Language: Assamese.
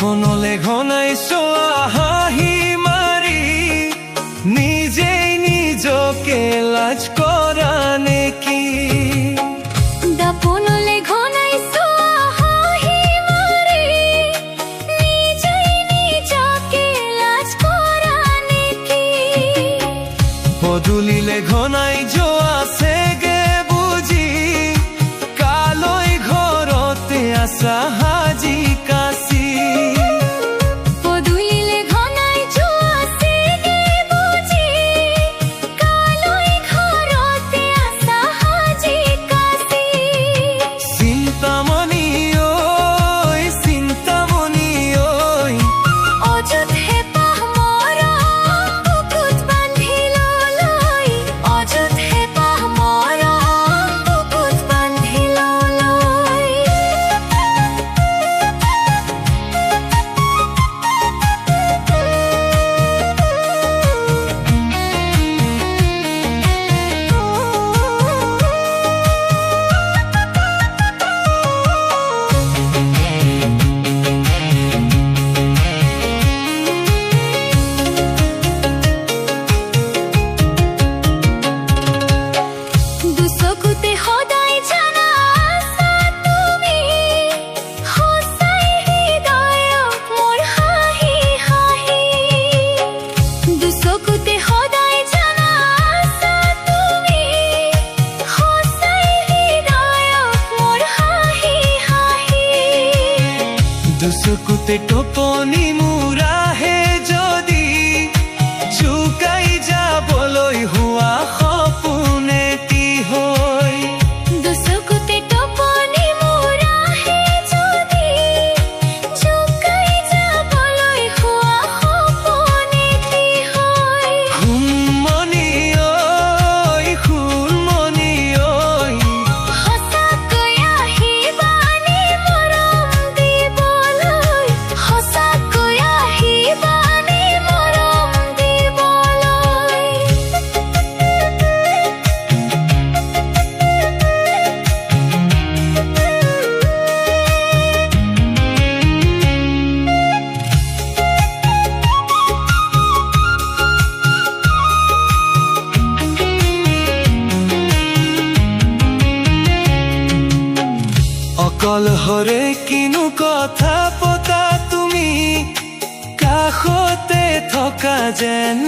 দাপনলে ঘনাইছো হাঁহি মাৰি নিজেই নিজকে লাজ কৰা নেকি দাপনলে ঘনাইছো হাঁহি মাৰি নিজেই নিজকে লাজ কৰা নেকি পদূলিলে ঘনাই যোৱা চেগে বুজি কালৈ ঘৰতে আছা হাজি কাচি পদূলিলে ঘনাই যোৱা চেগে বুজি কালৈ ঘৰতে আছা হাজি কাচি চিন্তামণি ঐ অযুত হেঁপাহ মৰম বুকুত বান্ধি ললৈ অযুত হেঁপাহ মৰম বুকুত বান্ধি ললৈ দুচকুতে সদায় জানা আছা তুমি সঁচাই হৃদয়ক মোৰ হাঁহি হাঁহি দুচকুতে সদায় জানা আছা তুমি সঁচাই হৃদয়ক মোৰ হাঁহি হাঁহি দুচকুতে টোপনি মোৰ আহে যদি চুকাই যাবলৈ হোৱা সপোন এটি হৈ দুচকুতে টোপনি মোৰ আহে যদি জোকাই যাবলৈ হোৱা সপোন এটি হৈ সোণমণি ঐ সঁচাকৈ আহিবানে মৰম দিবলৈ সঁচাকৈ আহিবানে মৰম দিবলৈ অকলহৰে কিনো কথা পতা তুমি কাষতে থকা যেন